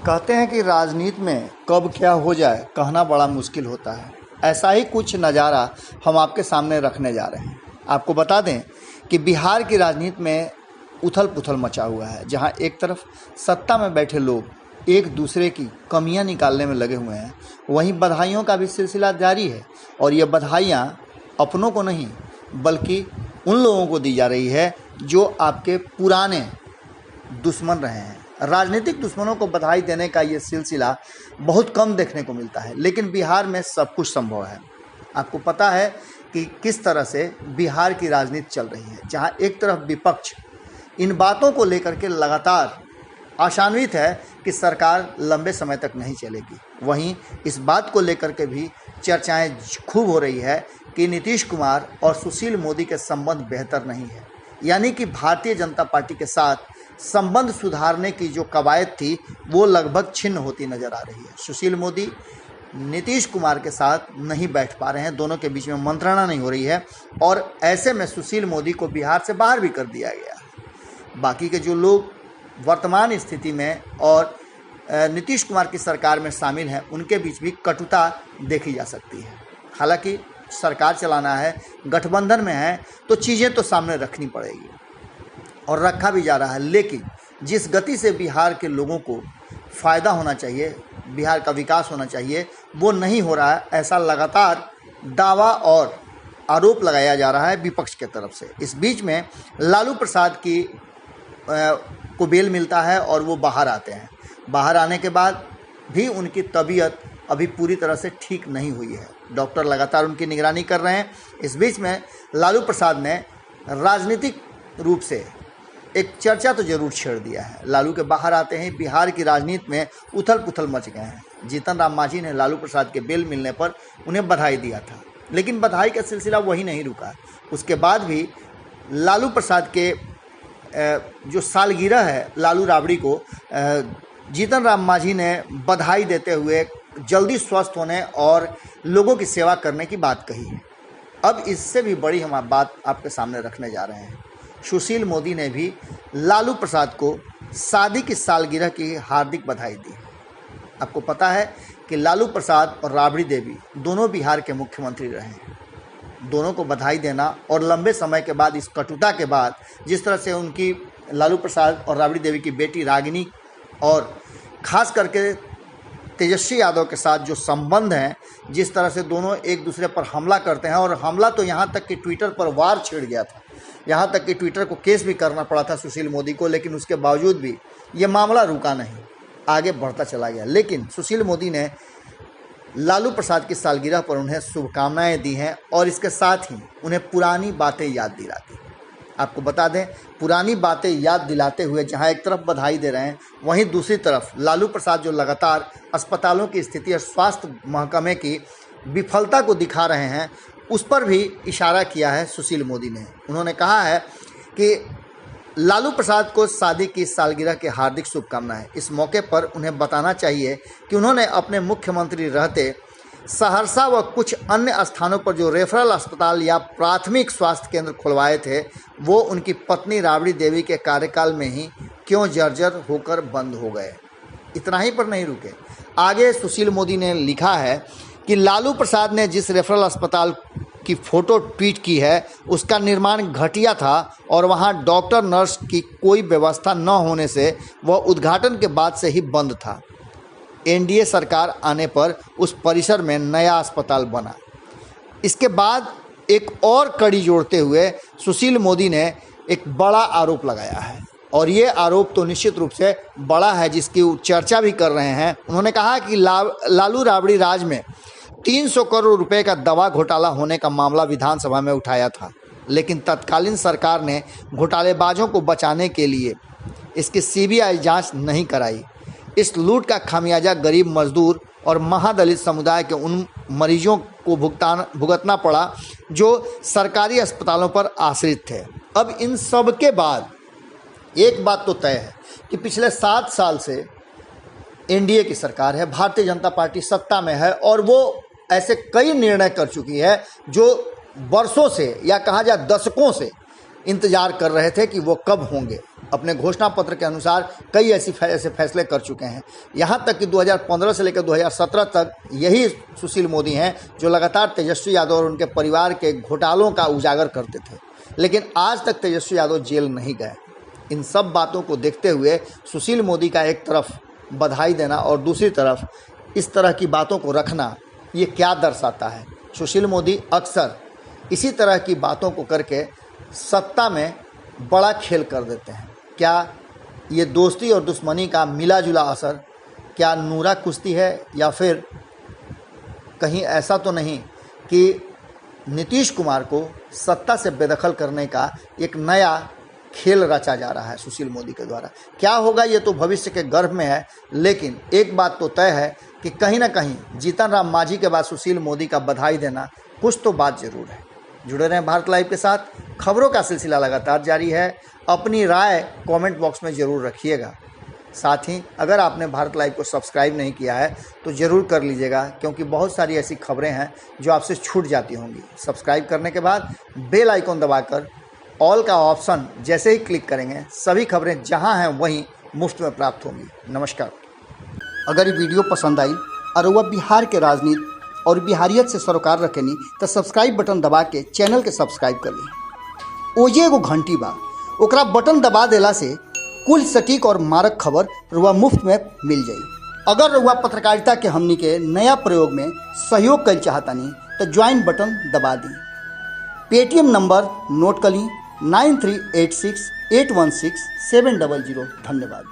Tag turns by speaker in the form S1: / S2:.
S1: कहते हैं कि राजनीति में कब क्या हो जाए कहना बड़ा मुश्किल होता है। ऐसा ही कुछ नज़ारा हम आपके सामने रखने जा रहे हैं। आपको बता दें कि बिहार की राजनीति में उथल पुथल मचा हुआ है, जहां एक तरफ सत्ता में बैठे लोग एक दूसरे की कमियां निकालने में लगे हुए हैं, वहीं बधाइयों का भी सिलसिला जारी है। और ये बधाइयां अपनों को नहीं बल्कि उन लोगों को दी जा रही है जो आपके पुराने दुश्मन रहे हैं। राजनीतिक दुश्मनों को बधाई देने का ये सिलसिला बहुत कम देखने को मिलता है, लेकिन बिहार में सब कुछ संभव है। आपको पता है कि किस तरह से बिहार की राजनीति चल रही है, जहां एक तरफ विपक्ष इन बातों को लेकर के लगातार आशान्वित है कि सरकार लंबे समय तक नहीं चलेगी, वहीं इस बात को लेकर के भी चर्चाएं खूब हो रही है कि नीतीश कुमार और सुशील मोदी के संबंध बेहतर नहीं है। यानी कि भारतीय जनता पार्टी के साथ संबंध सुधारने की जो कवायद थी वो लगभग छिन्न होती नजर आ रही है। सुशील मोदी नीतीश कुमार के साथ नहीं बैठ पा रहे हैं, दोनों के बीच में मंत्रणा नहीं हो रही है और ऐसे में सुशील मोदी को बिहार से बाहर भी कर दिया गया है। बाकी के जो लोग वर्तमान स्थिति में और नीतीश कुमार की सरकार में शामिल हैं, उनके बीच भी कटुता देखी जा सकती है। हालांकि सरकार चलाना है, गठबंधन में है, तो चीज़ें तो सामने रखनी पड़ेगी और रखा भी जा रहा है, लेकिन जिस गति से बिहार के लोगों को फ़ायदा होना चाहिए, बिहार का विकास होना चाहिए, वो नहीं हो रहा है। ऐसा लगातार दावा और आरोप लगाया जा रहा है विपक्ष के तरफ से। इस बीच में लालू प्रसाद को बेल मिलता है और वो बाहर आते हैं। बाहर आने के बाद भी उनकी तबीयत अभी पूरी तरह से ठीक नहीं हुई है, डॉक्टर लगातार उनकी निगरानी कर रहे हैं। इस बीच में लालू प्रसाद ने राजनीतिक रूप से एक चर्चा तो जरूर छेड़ दिया है। लालू के बाहर आते ही बिहार की राजनीति में उथल पुथल मच गए हैं। जीतन राम मांझी ने लालू प्रसाद के बेल मिलने पर उन्हें बधाई दिया था, लेकिन बधाई का सिलसिला वही नहीं रुका। उसके बाद भी लालू प्रसाद के जो सालगिरह है लालू राबड़ी को, जीतन राम मांझी ने बधाई देते हुए जल्दी स्वस्थ होने और लोगों की सेवा करने की बात कही है। अब इससे भी बड़ी हम बात आपके सामने रखने जा रहे हैं। सुशील मोदी ने भी लालू प्रसाद को शादी की सालगिरह की हार्दिक बधाई दी। आपको पता है कि लालू प्रसाद और राबड़ी देवी दोनों बिहार के मुख्यमंत्री रहे हैं। दोनों को बधाई देना और लंबे समय के बाद इस कटुता के बाद जिस तरह से उनकी लालू प्रसाद और राबड़ी देवी की बेटी रागिनी और खास करके तेजस्वी यादव के साथ जो संबंध हैं, जिस तरह से दोनों एक दूसरे पर हमला करते हैं, और हमला तो यहाँ तक कि ट्विटर पर वार छिड़ गया था, यहाँ तक कि ट्विटर को केस भी करना पड़ा था सुशील मोदी को, लेकिन उसके बावजूद भी ये मामला रुका नहीं, आगे बढ़ता चला गया। लेकिन सुशील मोदी ने लालू प्रसाद की सालगिरह पर उन्हें शुभकामनाएं दी हैं और इसके साथ ही उन्हें पुरानी बातें याद दिलाती। आपको बता दें, पुरानी बातें याद दिलाते हुए जहां एक तरफ बधाई दे रहे हैं, वहीं दूसरी तरफ लालू प्रसाद जो लगातार अस्पतालों की स्थिति और स्वास्थ्य महकमे की विफलता को दिखा रहे हैं, उस पर भी इशारा किया है सुशील मोदी ने। उन्होंने कहा है कि लालू प्रसाद को शादी की सालगिरह की हार्दिक शुभकामनाएं। इस मौके पर उन्हें बताना चाहिए कि उन्होंने अपने मुख्यमंत्री रहते सहरसा व कुछ अन्य स्थानों पर जो रेफरल अस्पताल या प्राथमिक स्वास्थ्य केंद्र खुलवाए थे, वो उनकी पत्नी राबड़ी देवी के कार्यकाल में ही क्यों जर्जर होकर बंद हो गए। इतना ही पर नहीं रुके, आगे सुशील मोदी ने लिखा है कि लालू प्रसाद ने जिस रेफरल अस्पताल की फ़ोटो ट्वीट की है, उसका निर्माण घटिया था और वहां डॉक्टर नर्स की कोई व्यवस्था न होने से वह उद्घाटन के बाद से ही बंद था। एनडीए सरकार आने पर उस परिसर में नया अस्पताल बना। इसके बाद एक और कड़ी जोड़ते हुए सुशील मोदी ने एक बड़ा आरोप लगाया है, और ये आरोप तो निश्चित रूप से बड़ा है, जिसकी चर्चा भी कर रहे हैं। उन्होंने कहा कि लालू राबड़ी राज में 300 करोड़ रुपए का दवा घोटाला होने का मामला विधानसभा में उठाया था, लेकिन तत्कालीन सरकार ने घोटालेबाजों को बचाने के लिए इसकी सीबीआई जांच नहीं कराई। इस लूट का खामियाजा गरीब मजदूर और महादलित समुदाय के उन मरीजों को भुगतना पड़ा जो सरकारी अस्पतालों पर आश्रित थे। अब इन सब के बाद एक बात तो तय है कि पिछले 7 साल से एनडीए की सरकार है, भारतीय जनता पार्टी सत्ता में है, और वो ऐसे कई निर्णय कर चुकी है जो वर्षों से या कहा जाए दशकों से इंतजार कर रहे थे कि वो कब होंगे। अपने घोषणा पत्र के अनुसार कई ऐसे फैसले कर चुके हैं। यहाँ तक कि 2015 से लेकर 2017 तक यही सुशील मोदी हैं जो लगातार तेजस्वी यादव और उनके परिवार के घोटालों का उजागर करते थे, लेकिन आज तक तेजस्वी यादव जेल नहीं गए। इन सब बातों को देखते हुए सुशील मोदी का एक तरफ बधाई देना और दूसरी तरफ इस तरह की बातों को रखना, ये क्या दर्शाता है? सुशील मोदी अक्सर इसी तरह की बातों को करके सत्ता में बड़ा खेल कर देते हैं। क्या ये दोस्ती और दुश्मनी का मिला जुला असर, क्या नूरा कुश्ती है, या फिर कहीं ऐसा तो नहीं कि नीतीश कुमार को सत्ता से बेदखल करने का एक नया खेल रचा जा रहा है सुशील मोदी के द्वारा? क्या होगा ये तो भविष्य के गर्भ में है, लेकिन एक बात तो तय है कि कहीं ना कहीं जीतन राम मांझी के बाद सुशील मोदी का बधाई देना कुछ तो बात जरूर है। जुड़े रहें भारत लाइव के साथ, खबरों का सिलसिला लगातार जारी है। अपनी राय कमेंट बॉक्स में ज़रूर रखिएगा। साथ ही अगर आपने भारत लाइव को सब्सक्राइब नहीं किया है तो ज़रूर कर लीजिएगा, क्योंकि बहुत सारी ऐसी खबरें हैं जो आपसे छूट जाती होंगी। सब्सक्राइब करने के बाद बेल आइकॉन दबाकर ऑल का ऑप्शन जैसे ही क्लिक करेंगे, सभी खबरें जहां हैं वहीं मुफ्त में प्राप्त होंगी। नमस्कार। अगर ये वीडियो पसंद आई और वह बिहार के राजनीति और बिहारियत से सरोकार रखेनी तो सब्सक्राइब बटन दबा के चैनल के सब्सक्राइब कर ली। ओजे एगो घंटी बा, ओकरा बटन दबा देला से कुल सटीक और मारक खबर रुआ मुफ्त में मिल जाई। अगर रुआ पत्रकारिता के हमनी के नया प्रयोग में सहयोग कर चाहतानी तो ज्वाइन बटन दबा दी। पेटीएम नंबर नोट कर ली 9386816700। धन्यवाद।